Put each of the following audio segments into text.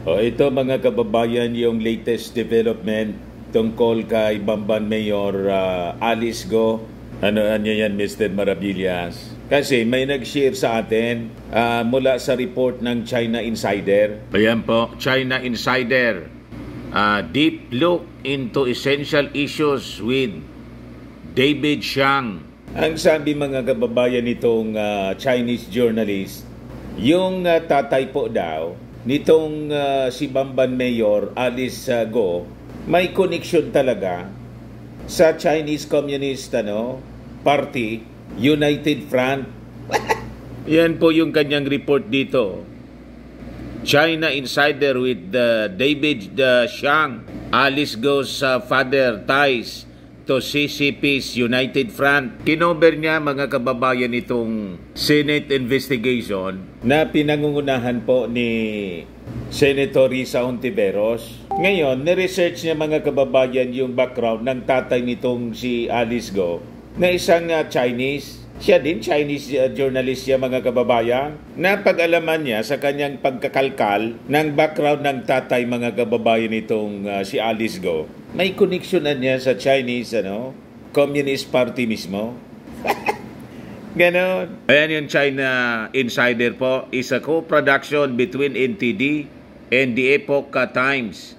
O ito mga kababayan, yung latest development tungkol kay Bamban Mayor Alice Go. Ano yan, Mr. Maravillas? Kasi may nag-share sa atin mula sa report ng China Insider. Ayan po, China Insider. Deep look into essential issues with David Xiang. Ang sabi mga kababayan nitong Chinese journalist, yung tatay po daw nitong si Bamban Mayor Alice Go, may connection talaga sa Chinese Communist Party, United Front. Yan po yung kanyang report dito. China Insider with David Xiang. Alice Go's father ties to CCP's United Front. Kinover niya mga kababayan itong Senate investigation na pinangungunahan po ni Senator Risa Hontiveros. Ngayon, niresearch niya mga kababayan yung background ng tatay nitong si Alice Go na isang Chinese. Siya din, Chinese journalist siya mga kababayan. Napag-alaman niya sa kanyang pagkakalkal ng background ng tatay mga kababayan nitong si Alice Go. May connection niya sa Chinese Communist Party mismo. Ganon. Ayan yung China Insider po. Is a co-production between NTD and the Epoch Times.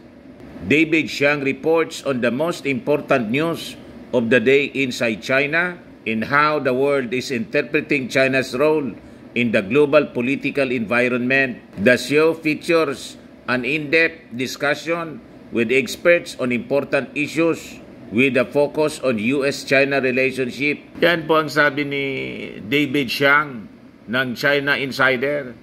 David Xiang reports on the most important news of the day inside China in how the world is interpreting China's role in the global political environment. The show features an in-depth discussion with experts on important issues with a focus on US-China relationship. Yan po ang sabi ni David Xiang ng China Insider.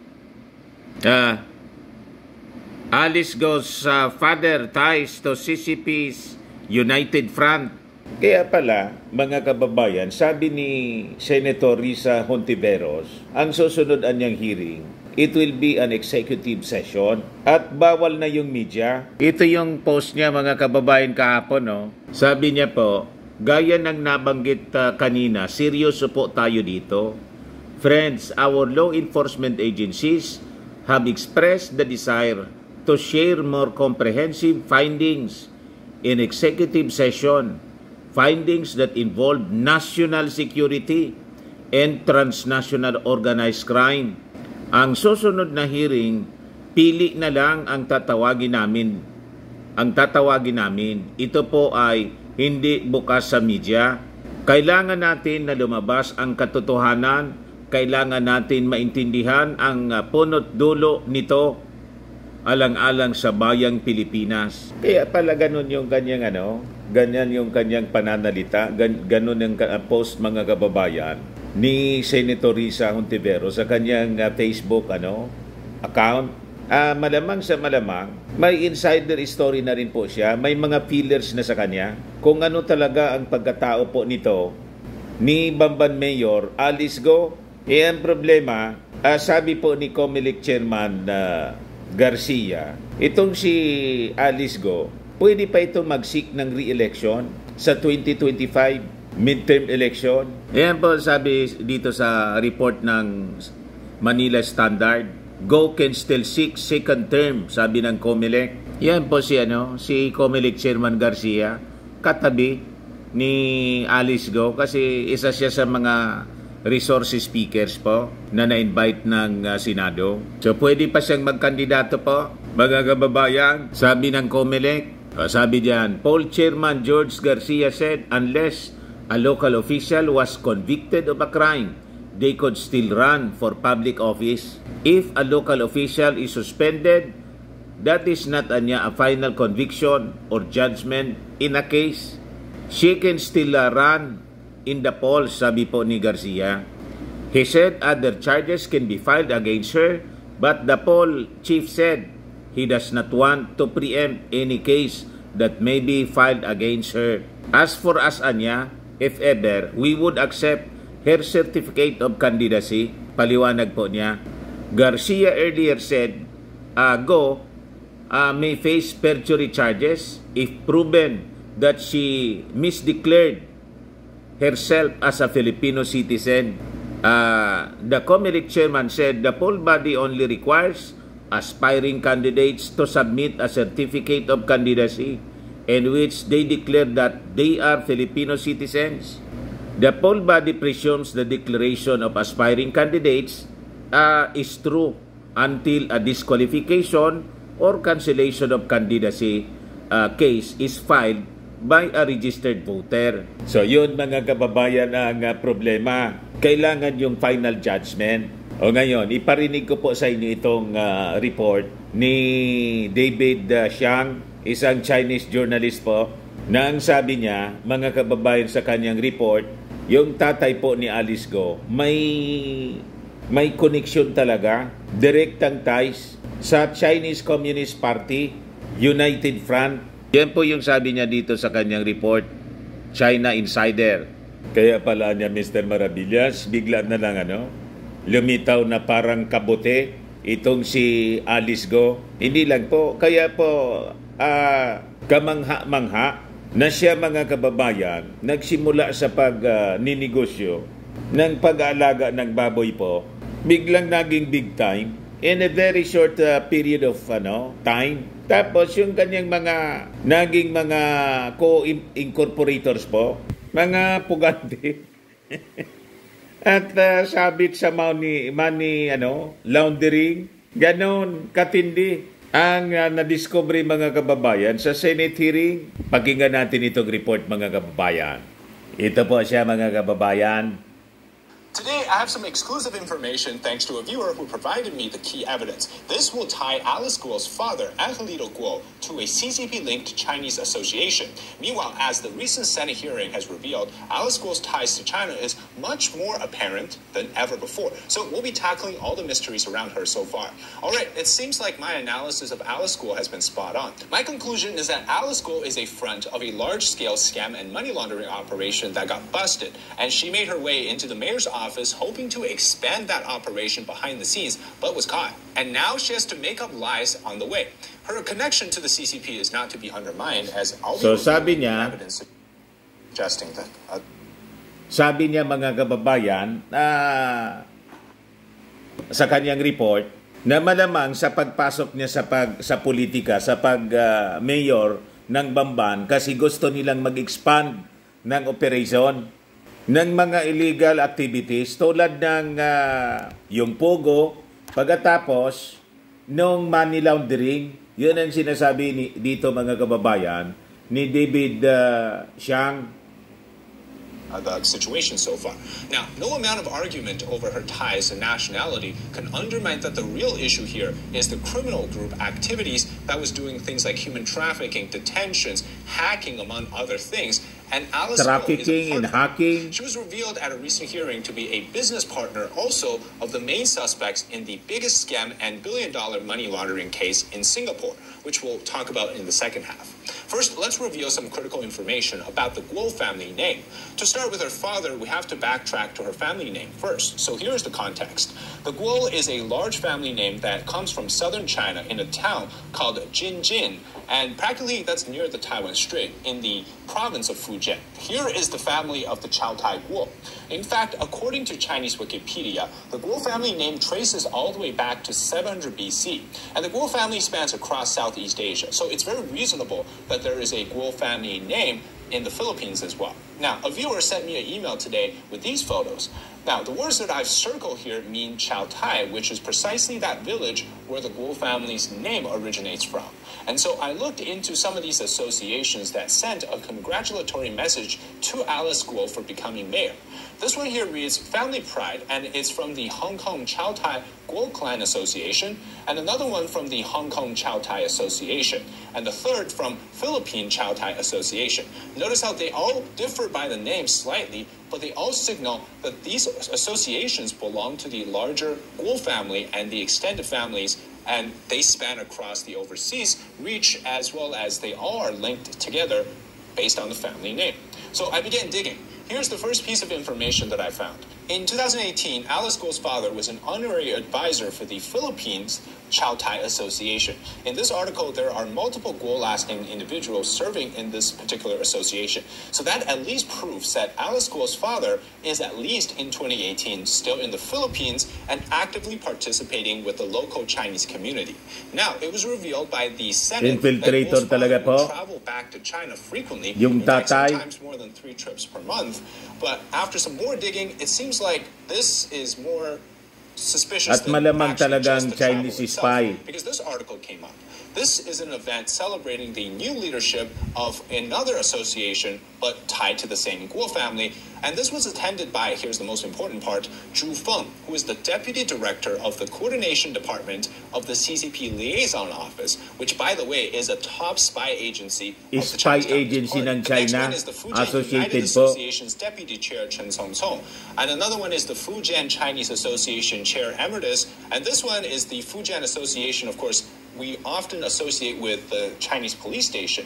Alice Go's father ties to CCP's United Front. Kaya pala, mga kababayan, sabi ni Senator Risa Hontiveros, ang susunod anyang hearing, it will be an executive session at bawal na yung media. Ito yung post niya mga kababayan kahapon. Sabi niya po, gaya ng nabanggit kanina, seryoso po tayo dito. Friends, our law enforcement agencies have expressed the desire to share more comprehensive findings in executive session. Findings that involve national security and transnational organized crime. Ang susunod na hearing, pili na lang ang tatawagin namin. Ito po ay hindi bukas sa media. Kailangan natin na lumabas ang katotohanan. Kailangan natin maintindihan ang punot dulo nito alang-alang sa bayang Pilipinas. Kaya pala ganun yung kanyang ganyan yung kanyang pananalita, ganun yung post mga kababayan ni Senator Risa Hontiveros sa kanyang Facebook account. Malamang sa malamang, may insider story na rin po siya, may mga feelers na sa kanya kung ano talaga ang pagkatao po nito ni Bamban Mayor Alice Go. Ang problema, sabi po ni COMELEC Chairman Garcia, itong si Alice Go, pwede pa itong mag-seek ng re-election sa 2025 midterm election. Ayan po sabi dito sa report ng Manila Standard, Go can still seek second term, sabi ng COMELEC. Yan po si COMELEC Chairman Garcia, katabi ni Alice Go kasi isa siya sa mga resource speakers po na na-invite ng Senado. So pwede pa siyang magkandidato po. Mga kababayan, sabi ng COMELEC, sabi diyan, Poll Chairman George Garcia said unless a local official was convicted of a crime, they could still run for public office. If a local official is suspended, that is not a final conviction or judgment in a case. She can still run in the polls, sabi po ni Garcia. He said other charges can be filed against her, but the poll chief said he does not want to preempt any case that may be filed against her. As for us, if ever, we would accept her certificate of candidacy. Paliwanag po niya. Garcia earlier said, Go may face perjury charges if proven that she misdeclared herself as a Filipino citizen. The COMELEC chairman said the poll body only requires aspiring candidates to submit a certificate of candidacy in which they declare that they are Filipino citizens. The poll body presumes the declaration of aspiring candidates is true until a disqualification or cancellation of candidacy case is filed by a registered voter. So yun mga kababayan ang problema. Kailangan yung final judgment. O ngayon, iparinig ko po sa inyo itong report ni David Xiang, isang Chinese journalist po, na ang sabi niya, mga kababayan sa kanyang report, yung tatay po ni Alice Go, may connection talaga, direktang ties sa Chinese Communist Party, United Front. Yan po yung sabi niya dito sa kanyang report, China Insider. Kaya pala niya, Mr. Maravillas, bigla na lang lumitaw na parang kabote itong si Alice Go. Hindi lang po, kaya po kamangha-mangha na siya mga kababayan nagsimula sa pagninegosyo ng pag-aalaga ng baboy po, biglang naging big time in a very short period of time. Tapos yung kanyang naging mga co-incorporators po, mga pugante. At sabit sa money laundering, ganon katindi ang na-discovery mga kababayan sa Senate hearing. Pakinggan natin itong report mga kababayan. Ito po siya mga kababayan. Today, I have some exclusive information thanks to a viewer who provided me the key evidence. This will tie Alice Guo's father, Angelito Guo, to a CCP-linked Chinese association. Meanwhile, as the recent Senate hearing has revealed, Alice Guo's ties to China is much more apparent than ever before. So we'll be tackling all the mysteries around her so far. All right, it seems like my analysis of Alice Guo has been spot on. My conclusion is that Alice Guo is a front of a large-scale scam and money laundering operation that got busted, and she made her way into the mayor's office hoping to expand that operation behind the scenes, but was caught. And now she has to make up lies on the way. Her connection to the CCP is not to be undermined, as I'll be sabi niya, evidence suggesting that. Sabi niya mga kababayan sa kanyang report na malamang sa pagpasok niya sa politika, sa pag-mayor ng Bamban, kasi gusto nilang mag-expand ng operation ng mga illegal activities tulad ng yung pogo, pagkatapos ng money laundering. Yun ang sinasabi dito mga kababayan ni David Xiang. The situation so far. Now, no amount of argument over her ties and nationality can undermine that the real issue here is the criminal group activities that was doing things like human trafficking, detentions, hacking, among other things. And Alice trafficking and hacking. She was revealed at a recent hearing to be a business partner also of the main suspects in the biggest scam and billion-dollar money laundering case in Singapore, which we'll talk about in the second half. First, let's reveal some critical information about the Guo family name. To start with her father, we have to backtrack to her family name first. So here's the context. The Guo is a large family name that comes from southern China in a town called Jinjin, and practically that's near the Taiwan Strait in the province of Fujian. Here is the family of the Chow Tai Guo. In fact, according to Chinese Wikipedia, the Guo family name traces all the way back to 700 BC, and the Guo family spans across Southeast Asia. So it's very reasonable that there is a Guo family name in the Philippines as well. Now, a viewer sent me an email today with these photos. Now, the words that I've circled here mean Chow Tai, which is precisely that village where the Guo family's name originates from. And so I looked into some of these associations that sent a congratulatory message to Alice Guo for becoming mayor. This one here reads Family Pride, and it's from the Hong Kong Chow Tai Guo Clan Association, and another one from the Hong Kong Chow Tai Association, and the third from Philippine Chow Tai Association. Notice how they all differ by the name slightly, but they all signal that these associations belong to the larger Guo family and the extended families, and they span across the overseas reach, as well as they all are linked together based on the family name. So I began digging. Here's the first piece of information that I found. In 2018, Alice Guo's father was an honorary advisor for the Philippines Chow Tai Association. In this article, there are multiple Guo-las named individuals serving in this particular association. So that at least proves that Alice Guo's father is at least in 2018 still in the Philippines and actively participating with the local Chinese community. Now, it was revealed by the Senate Infiltrator that talaga po. travel back to China frequently, Yung in fact, tatay. sometimes more than 3 trips per month. But after some more digging, it seems like this is more suspicious At malamang than actually talagang just the travel Chinese itself, spy. because this article came up. This is an event celebrating the new leadership of another association, but tied to the same Guo family. And this was attended by, here's the most important part, Zhu Feng, who is the deputy director of the coordination department of the CCP liaison office, which, by the way, is a top spy agency of the Spy Chinese Communist agency Party. ng The next China, one is the Fujian associated United po. Association's deputy chair, Chen Songcong. And another one is the Fujian Chinese Association chair emeritus. And this one is the Fujian Association, of course, we often associate with the Chinese police station.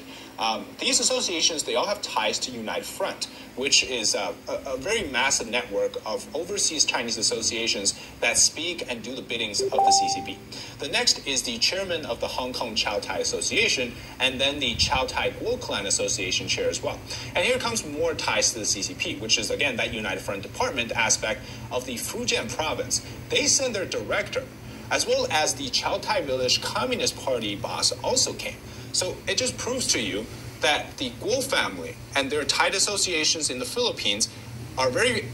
These associations, they all have ties to Unite Front, which is a very massive network of overseas Chinese associations that speak and do the biddings of the CCP. The next is the chairman of the Hong Kong Chow Tai Association, and then the Chow Tai Guo Clan Association chair as well. And here comes more ties to the CCP, which is, again, that United Front department aspect of the Fujian province. They send their director, as well as the Chow Tai Village Communist Party boss also came. So it just proves to you that the Guo family and their tied associations in the Philippines are very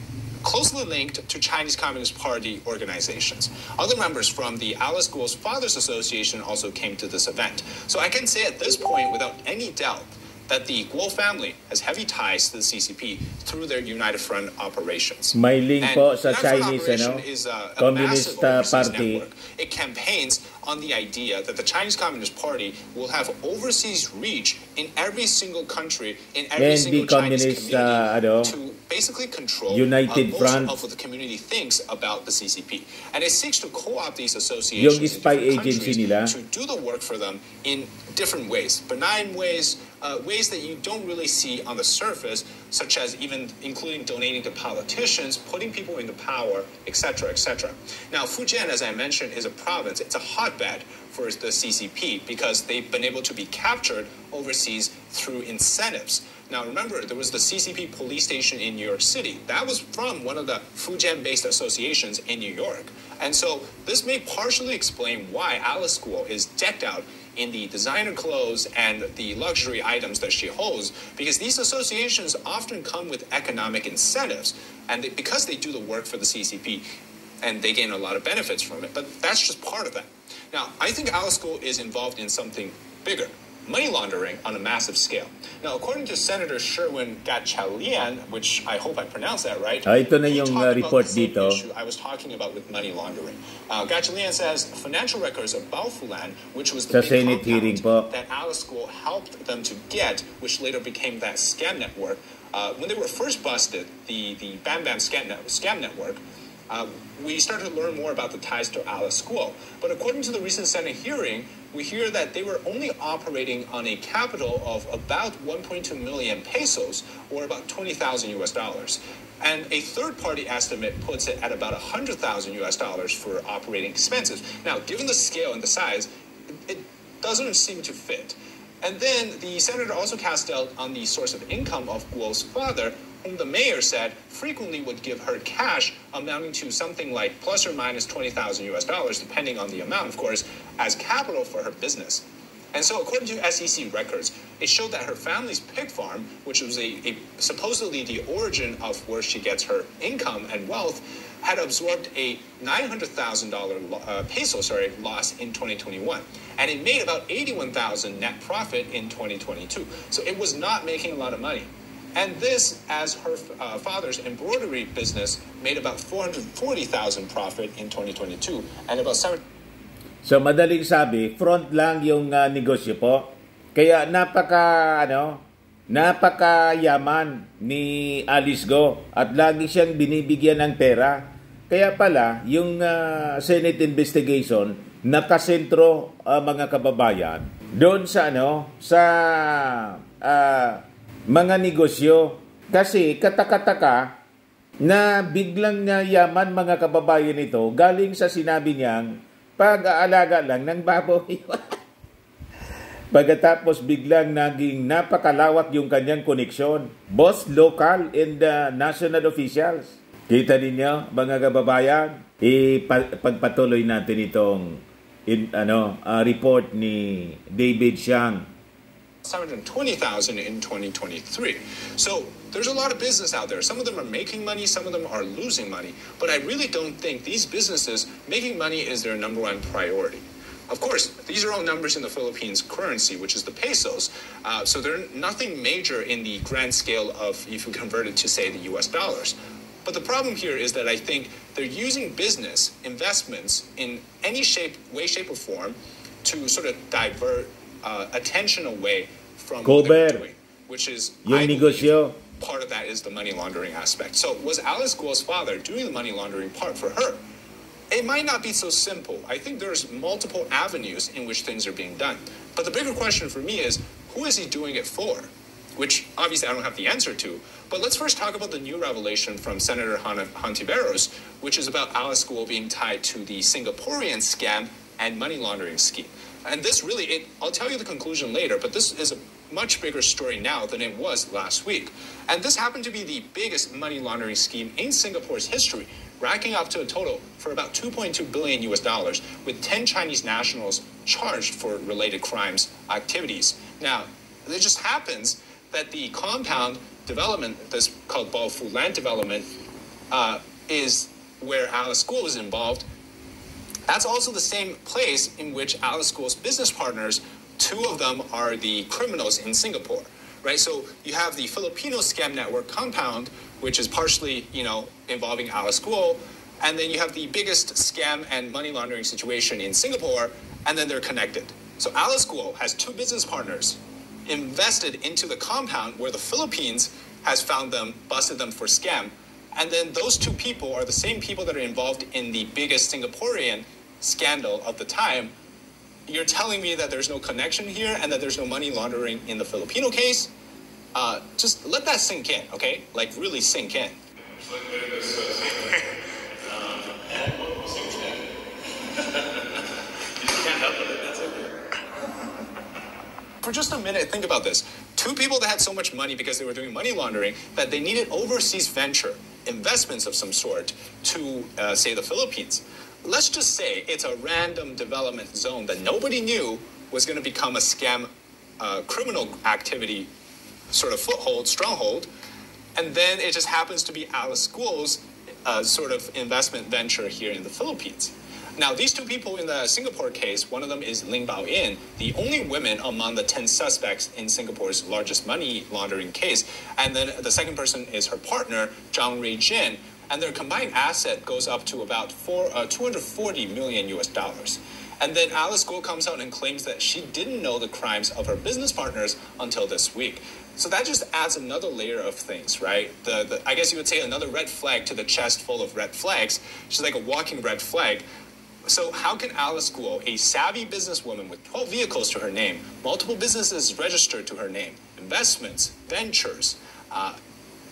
closely linked to Chinese Communist Party organizations. Other members from the Alice Guo's Fathers Association also came to this event. So I can say at this point, without any doubt, that the Guo family has heavy ties to the CCP through their United Front operations. May link And po sa United Front Chinese operation is a Communist massive overseas Party. network. It campaigns on the idea that the Chinese Communist Party will have overseas reach in every single country, in every Hindi single Chinese Communist, community, to basically control United most Front. of what the community thinks about the CCP. And it seeks to co-opt these associations Yung in spy different agency countries nila. to do the work for them in different ways, benign ways, ways that you don't really see on the surface, such as even including donating to politicians, putting people into power, etc., etc. Now, Fujian, as I mentioned, is a province. It's a hotbed for the CCP because they've been able to be captured overseas through incentives. Now, remember, there was the CCP police station in New York City. That was from one of the Fujian-based associations in New York. And so this may partially explain why Alice Guo is decked out in the designer clothes and the luxury items that she holds, because these associations often come with economic incentives, and because they do the work for the CCP, and they gain a lot of benefits from it. But that's just part of that. Now, I think Alice Guo is involved in something bigger, money laundering on a massive scale. Now, according to Senator Sherwin Gatchalian, which I hope I pronounced that right, ito na he yung talked about report the same dito. issue I was talking about with money laundering. Gatchalian says financial records of Baofulan, which was the Sa big Senate hearing compound po. that Alice Guo helped them to get, which later became that scam network. When they were first busted, the Bam Bam scam network, we started to learn more about the ties to Alice Guo. But according to the recent Senate hearing, we hear that they were only operating on a capital of about 1.2 million pesos, or about $20,000 US. And a third-party estimate puts it at about $100,000 US for operating expenses. Now, given the scale and the size, it doesn't seem to fit. And then the senator also cast doubt on the source of income of Guo's father, whom the mayor said frequently would give her cash amounting to something like plus or minus $20,000 US, depending on the amount, of course, as capital for her business. And so, according to SEC records, it showed that her family's pig farm, which was supposedly the origin of where she gets her income and wealth, had absorbed a $900,000 loss in 2021. And it made about $81,000 net profit in 2022. So it was not making a lot of money. And this, as her father's embroidery business, made about $440,000 profit in 2022 and about So madaling sabi, front lang yung negosyo po. Kaya napakayaman ni Alice Guo at lagi siyang binibigyan ng pera. Kaya pala yung Senate investigation nakasentro mga kababayan doon sa mga negosyo. Kasi katakataka na biglang yaman mga kababayan ito galing sa sinabi niyang pag-aalaga lang ng baboy. Pagkatapos biglang naging napakalawak yung kanyang koneksyon. Boss local and national officials. Kita ninyo, mga kababayan, pagpatuloy natin itong report ni David Xiang. 720,000 in 2023. So there's a lot of business out there. Some of them are making money, some of them are losing money. But I really don't think these businesses making money is their number one priority. Of course, these are all numbers in the Philippines currency, which is the pesos. So they're nothing major in the grand scale of if you convert it to, say, the US dollars. But the problem here is that I think they're using business investments in any shape, way, shape, or form to sort of divert attention away from what they're doing, which is, I believe, part of that is the money laundering aspect. So was Alice Guo's father doing the money laundering part for her? It might not be so simple. I think there's multiple avenues in which things are being done. But the bigger question for me is, who is he doing it for? Which obviously I don't have the answer to. But let's first talk about the new revelation from Senator Hontiveros, which is about Alice Guo being tied to the Singaporean scam and money laundering scheme. And this really, I'll tell you the conclusion later, but this is a much bigger story now than it was last week. And this happened to be the biggest money laundering scheme in Singapore's history, racking up to a total for about 2.2 billion US dollars, with 10 Chinese nationals charged for related crimes activities. Now, it just happens that the compound development, this called Baofu Land Development, is where Alice Guo is involved. That's also the same place in which Alice Guo's business partners, two of them are the criminals in Singapore, right? So you have the Filipino scam network Compound, which is partially, involving Alice Guo, and then you have the biggest scam and money laundering situation in Singapore, and then they're connected. So Alice Guo has two business partners invested into the Compound where the Philippines has found them, busted them for scam. And then those two people are the same people that are involved in the biggest Singaporean scandal of the time. You're telling me that there's no connection here and that there's no money laundering in the Filipino case? Just let that sink in, okay? Like really sink in. For just a minute, think about this. Two people that had so much money because they were doing money laundering that they needed overseas venture, investments of some sort to, say, the Philippines. Let's just say it's a random development zone that nobody knew was going to become a scam, criminal activity sort of foothold, stronghold. And then it just happens to be Alice Guo's sort of investment venture here in the Philippines. Now, these two people in the Singapore case, one of them is Ling Bao-in, the only woman among the 10 suspects in Singapore's largest money laundering case. And then the second person is her partner, Zhang Ruijin, and their combined asset goes up to about 240 million US dollars. And then Alice Guo comes out and claims that she didn't know the crimes of her business partners until this week. So that just adds another layer of things, right? I guess you would say another red flag to the chest full of red flags. She's like a walking red flag. So how can Alice Guo, a savvy businesswoman with 12 vehicles to her name, multiple businesses registered to her name, investments, ventures,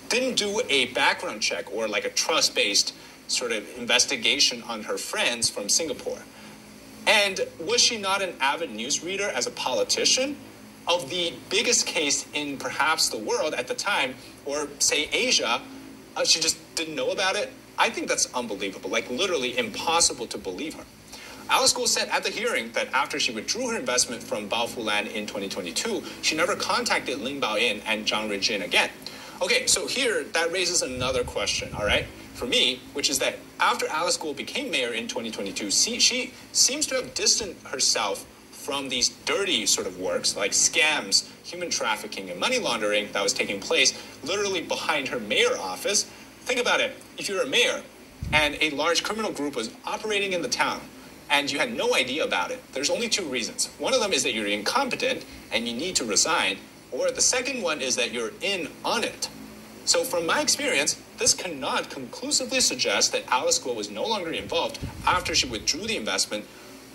didn't do a background check or like a trust-based sort of investigation on her friends from Singapore? And was she not an avid newsreader as a politician of the biggest case in perhaps the world at the time, or say Asia? She just didn't know about it? I think that's unbelievable, like literally impossible to believe her. Alice Guo said at the hearing that after she withdrew her investment from Baofu Land in 2022, she never contacted Ling Bao-in and Zhang Ruijin again. Okay, so here, that raises another question, all right, for me, which is that after Alice Guo became mayor in 2022, she seems to have distanced herself from these dirty sort of works like scams, human trafficking, and money laundering that was taking place literally behind her mayor office. Think about it. If you're a mayor and a large criminal group was operating in the town and you had no idea about it, there's only two reasons. One of them is that you're incompetent and you need to resign, or the second one is that you're in on it. So from my experience, this cannot conclusively suggest that Alice Guo was no longer involved after she withdrew the investment,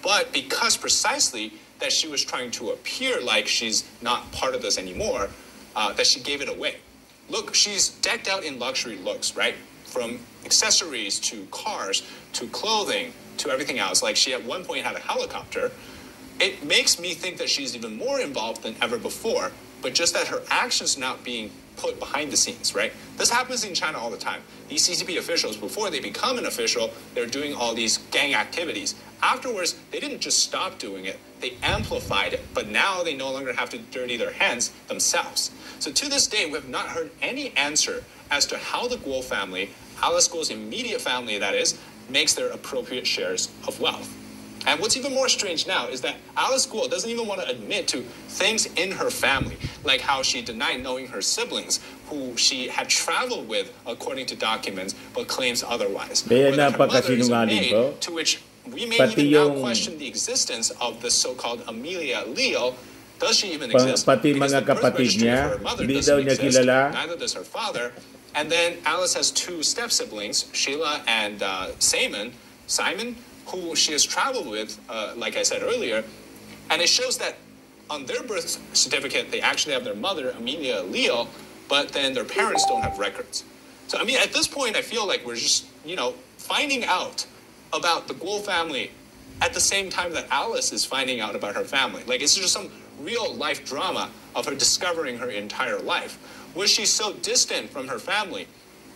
but because precisely that she was trying to appear like she's not part of this anymore, that she gave it away. Look, she's decked out in luxury looks, right? From accessories to cars to clothing to everything else, like she at one point had a helicopter, it makes me think that she's even more involved than ever before, but just that her actions not being put behind the scenes, right? This happens in China all the time. These CCP officials, before they become an official, they're doing all these gang activities. Afterwards, they didn't just stop doing it, they amplified it, but now they no longer have to dirty their hands themselves. So to this day, we have not heard any answer as to how the Guo family, Alice Guo's immediate family that is, makes their appropriate shares of wealth. And what's even more strange now is that Alice Guo doesn't even want to admit to things in her family, like how she denied knowing her siblings, who she had traveled with according to documents, but claims otherwise. Kaya Or that her mother is a napakasinungaling maid, po. to which we may Pati even now yung- question the existence of the so-called Amelia Leo. Does she even exist? Pati Because mga the birth kapatid registry niya, for her mother di doesn't daw niya exist. kilala. Neither does her father. And then Alice has two step-siblings, Sheila and Simon, who she has traveled with, like I said earlier. And it shows that on their birth certificate, they actually have their mother, Amelia Leo, but then their parents don't have records. So, I mean, at this point, I feel like we're just, finding out about the Guo family at the same time that Alice is finding out about her family. Like, it's just some real-life drama of her discovering her entire life. Was she so distant from her family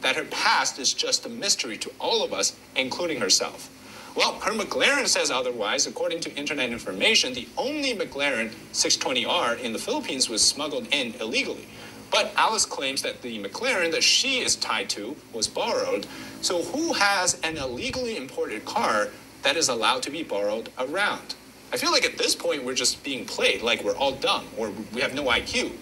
that her past is just a mystery to all of us, including herself? Well, her McLaren says otherwise. According to internet information, the only McLaren 620R in the Philippines was smuggled in illegally. But Alice claims that the McLaren that she is tied to was borrowed. So who has an illegally imported car that is allowed to be borrowed around? I feel like at this point we're just being played, like we're all dumb, or we have no IQ.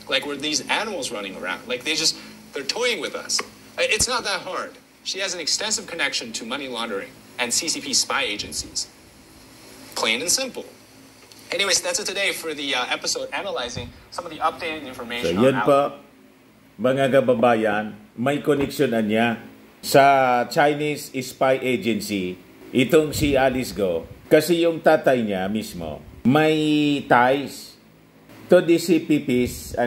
Like we're these animals running around. Like they're toying with us. It's not that hard. She has an extensive connection to money laundering and CCP spy agencies. Plain and simple. Anyways, that's it today for the episode analyzing some of the updated So information yun on po, mga kababayan, may connection na niya sa Chinese spy agency, itong si Alice Guo. Kasi yung tatay niya mismo, may ties to the CCPs,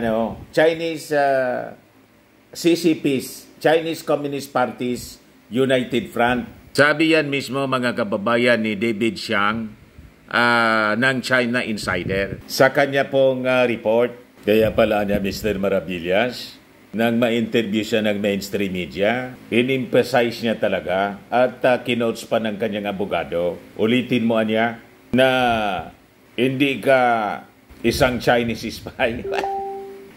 Chinese CCPs, Chinese Communist Parties United Front. Sabi yan mismo mga kababayan ni David Xiang ng China Insider. Sa kanya pong report, kaya pala niya Mr. Maravillas, nang ma-interview siya ng mainstream media, in-emphasize niya talaga at kinotes pa ng kanyang abogado. Ulitin mo niya na hindi ka isang Chinese spy.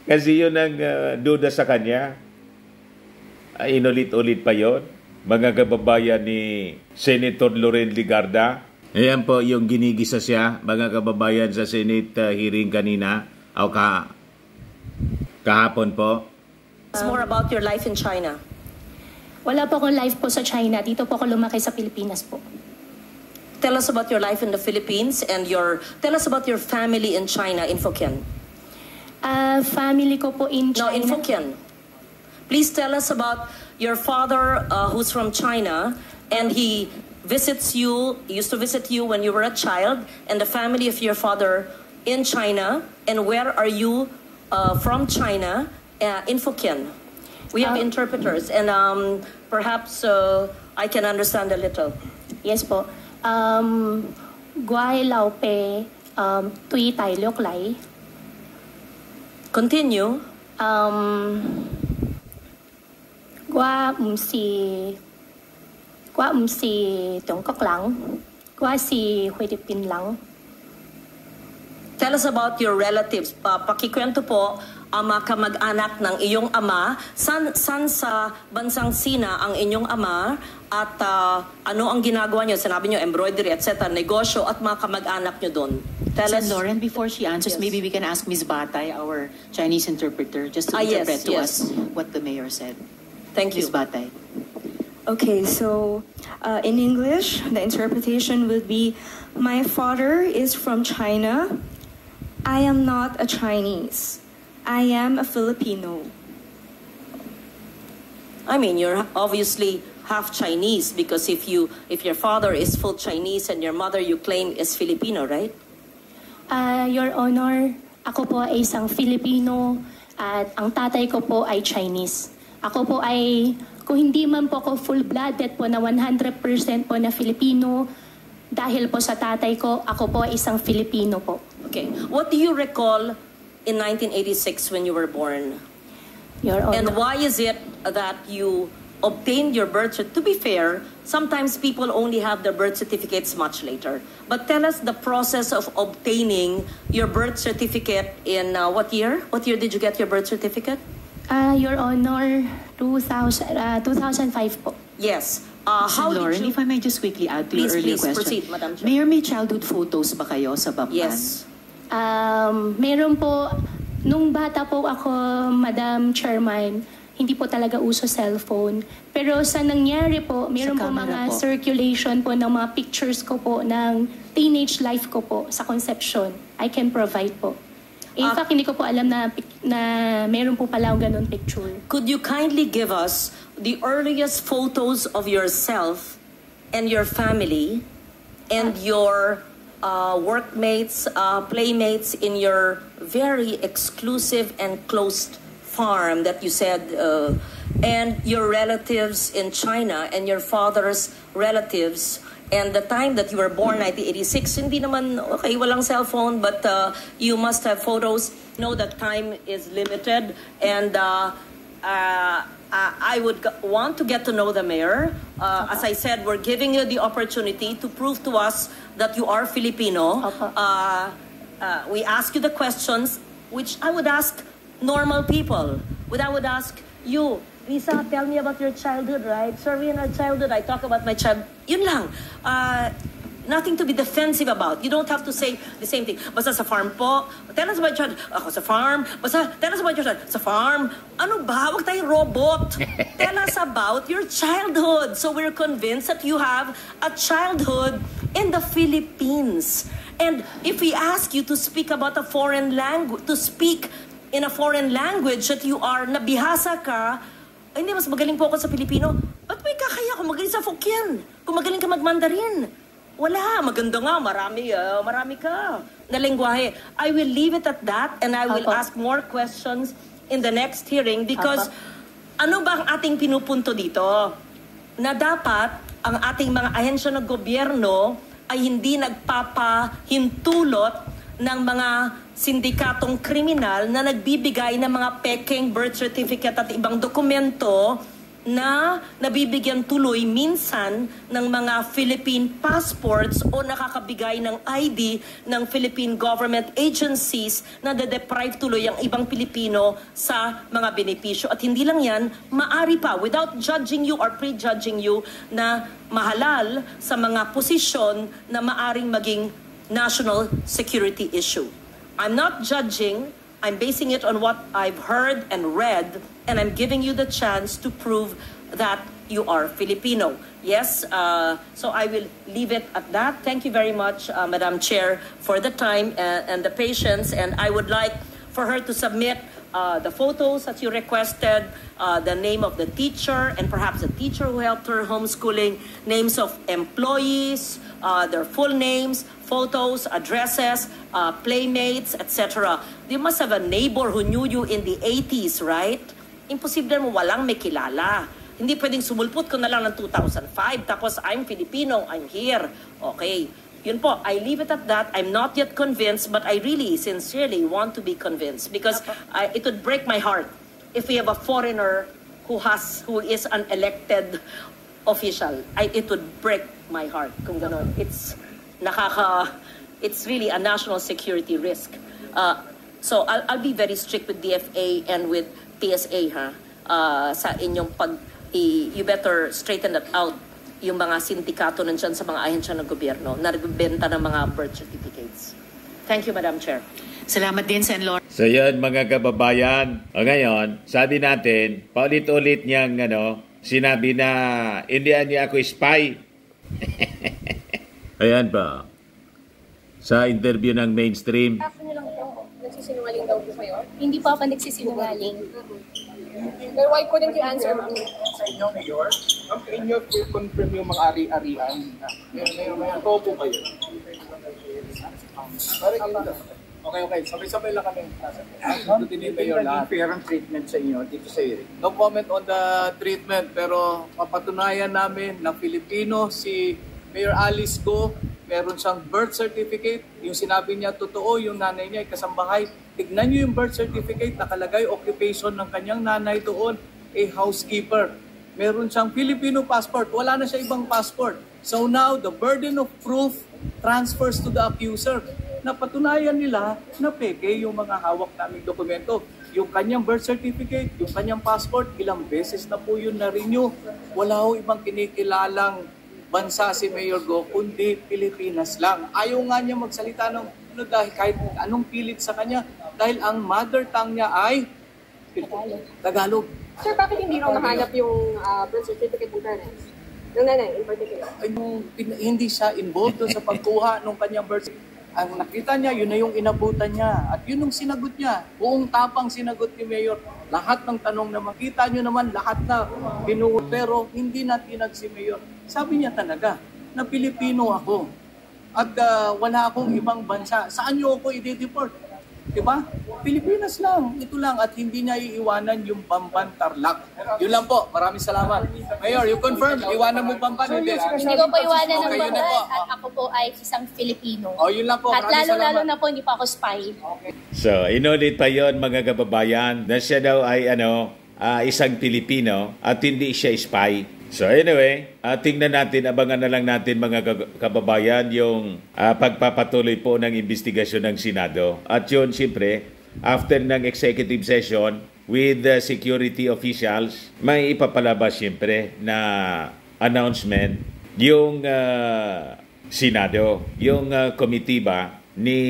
Kasi yun ang duda sa kanya. Inulit-ulit pa yon. Mga kababayan ni Senator Loren Legarda. Ayan po yung ginigisa siya, mga kababayan sa Senate hearing kanina, o kahapon po. It's more about your life in China. Wala po akong life po sa China. Dito po ako lumaki sa Pilipinas po. Tell us about your life in the Philippines and tell us about your family in China, in Fukien. Family ko po in No, China. in Fukien. Please tell us about your father who's from China and he used to visit you when you were a child, and the family of your father in China, and where are you from China in Fukien? We have interpreters, and perhaps I can understand a little. Yes po. Guay lao pe tui tai liok lai. Continue. Gua si Tiongkok lang. Gua si Philippine lang. Tell us about your relatives. Pakikwento po ang mga kamag-anak ng iyong ama. San sa bansang Sina ang inyong ama at ano ang ginagawa niyo? Sinabi niyo embroidery, etc. Negosyo at mga kamag-anak niyo doon. Tell us. Lauren, before she answers, Yes. maybe we can ask Ms. Batay, our Chinese interpreter, just to interpret to us what the mayor said. Thank you. Ms. Batay. Okay, so in English, the interpretation would be, my father is from China. I am not a Chinese. I am a Filipino. I mean, you're obviously half Chinese because if your father is full Chinese and your mother you claim is Filipino, right? Your Honor, ako po ay isang Filipino at ang tatay ko po ay Chinese. Ako po ay, kung hindi man po ako full-blooded po na 100% po na Filipino, dahil po sa tatay ko, ako po ay isang Filipino po. Okay. What do you recall in 1986 when you were born? Your Honor. And why is it that you obtained your birth certificate? To be fair, sometimes people only have their birth certificates much later. But tell us the process of obtaining your birth certificate in what year? What year did you get your birth certificate? Your Honor, 2005 po. Yes. How Lauren, did you... if I may just quickly add to your earlier Please, question. proceed, Madam Chair. Mayor, may childhood photos ba kayo sa Bamban? Yes. Meron po, nung bata po ako, Madam Chairman, hindi po talaga uso cellphone. Pero sa nangyari po, meron po camera mga po. circulation po ng mga pictures ko po ng teenage life ko po sa conception. I can provide po. In fact, hindi ko po alam na meron po pala akong ganun picture. Could you kindly give us the earliest photos of yourself and your family and your workmates, playmates in your very exclusive and closed farm that you said, and your relatives in China and your father's relatives, and the time that you were born, 1986, hindi naman, okay, walang cellphone, but you must have photos. Know that time is limited, and I would want to get to know the mayor. As I said, we're giving you the opportunity to prove to us that you are Filipino. We ask you the questions, which I would ask normal people. I would ask you, Lisa, tell me about your childhood, right? Sorry, in our childhood, I talk about my child. Yun lang. Nothing to be defensive about. You don't have to say the same thing. Basta sa farm po. Tell us about your child. Ako sa farm. Basta tell us about your child. Sa farm. Ano ba? Huwag tayong robot. Tell us about your childhood. So we're convinced that you have a childhood in the Philippines. And if we ask you to speak about a foreign language, to speak in a foreign language that you are, nabihasa ka, ay, hindi, mas magaling po ako sa Pilipino. Ba't may kakaya kung magaling sa Hokkien? Kung magaling ka mag-Mandarin? Wala, maganda nga, marami ka na lengguwahe. I will leave it at that and I will ask more questions in the next hearing because ano ba ang ating pinupunto dito? Na dapat ang ating mga ahensya ng gobyerno ay hindi nagpapahintulot ng mga sindikatong kriminal na nagbibigay ng mga peking birth certificate at ibang dokumento na nabibigyan tuloy minsan ng mga Philippine passports o nakakabigay ng ID ng Philippine government agencies na de-deprive tuloy ang ibang Pilipino sa mga benepisyo. At hindi lang yan, maari pa, without judging you or prejudging you, na mahalal sa mga posisyon na maaring maging national security issue. I'm not judging, I'm basing it on what I've heard and read, and I'm giving you the chance to prove that you are Filipino. Yes, so I will leave it at that. Thank you very much, Madam Chair, for the time and the patience, and I would like for her to submit the photos that you requested, the name of the teacher, and perhaps the teacher who helped her homeschooling, names of employees, their full names, photos, addresses, playmates, etc. You must have a neighbor who knew you in the 80s, right? Imposible mo walang may kilala. Hindi pwedeng sumulpot ko na lang ng 2005, tapos I'm Filipino, I'm here. Okay. Yun po, I leave it at that. I'm not yet convinced, but I really, sincerely want to be convinced because it would break my heart if we have a foreigner who is an elected official. It would break my heart kung ganon. It's really a national security risk. So I'll be very strict with DFA and with PSA sa inyong you better straighten that out. Yung mga sindikato nandyan sa mga ahensya ng gobyerno na nagbebenta ng mga birth certificates. Thank you, Madam Chair. Salamat din, Sen. Lord. So yun, mga kababayan. O ngayon, sabi natin, paulit-ulit niyang sinabi na hindi niya ako spy. Ayan ba? Sa interview ng Mainstream. After niyo lang po, nagsisinungaling daw po kayo? Hindi po ako nagsisinungaling. Pero why couldn't you answer, ma'am? Sa inyo, Mayor, ang inyo confirm yung mga ari-arian. May po kayo. Okay. Sabay-sabay lang kami. Ito din Mayor lahat. Fairang treatment sa inyo dito sa hearing. No comment on the treatment, pero papatunayan namin na Filipino si Mayor Alice Go, meron siyang birth certificate, yung sinabi niya totoo, yung nanay niya ay kasambahay. Tignan niyo yung birth certificate, nakalagay occupation ng kanyang nanay doon, a housekeeper. Meron siyang Filipino passport, wala na siya ibang passport. So now, the burden of proof transfers to the accuser. Napatunayan nila na peke yung mga hawak naming dokumento. Yung kanyang birth certificate, yung kanyang passport, ilang beses na po yun na-renew. Wala ho ibang kinikilalang bansa si Mayor Go, kundi Pilipinas lang. Ayaw nga niya magsalita ng dahil kahit anong pilit sa kanya, dahil ang mother tongue niya ay Tagalog. Sir, bakit hindi raw mahanap yung birth certificate ng parents? Ng nanay, in particular? Hindi siya involved doon sa pagkuha ng kanyang birth certificate. Ang nakita niya, yun na yung inabutan niya. At yun yung sinagot niya. Buong tapang sinagot ni Mayor. Lahat ng tanong na makita nyo naman, lahat na binuhod. Pero hindi na tinag si Mayor. Sabi niya talaga, na Pilipino ako. At wala akong ibang bansa. Saan niyo ako i-deport? Diba? Pilipinas lang. Ito lang. At hindi niya iiwanan yung Bamban Tarlac. Yun lang po. Maraming salamat. Mayor, you confirm? Iwanan mo Bamban? Hindi. Hindi ko po iwanan ng Okay, yun na Bamban. po. At ako po ay isang Filipino. Oh, yun lang po. At Maraming lalo-lalo salamat. na po, hindi pa ako spy. So, inulit pa yon mga kababayan na siya daw ay isang Pilipino at hindi siya spy. So anyway, tingnan natin, abangan na lang natin mga kababayan yung pagpapatuloy po ng investigasyon ng Senado. At yun, siyempre, after ng executive session with the security officials, may ipapalabas siyempre na announcement yung Senado, yung komitiba ni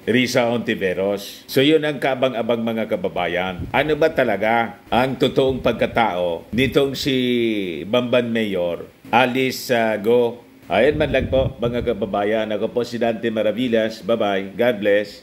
Risa Hontiveros. So yun ang kaabang-abang mga kababayan. Ano ba talaga ang totoong pagkatao nitong si Bamban Mayor Alice Go? Ayan man lang po mga kababayan. Ako po si Dante Maravillas. Bye-bye. God bless.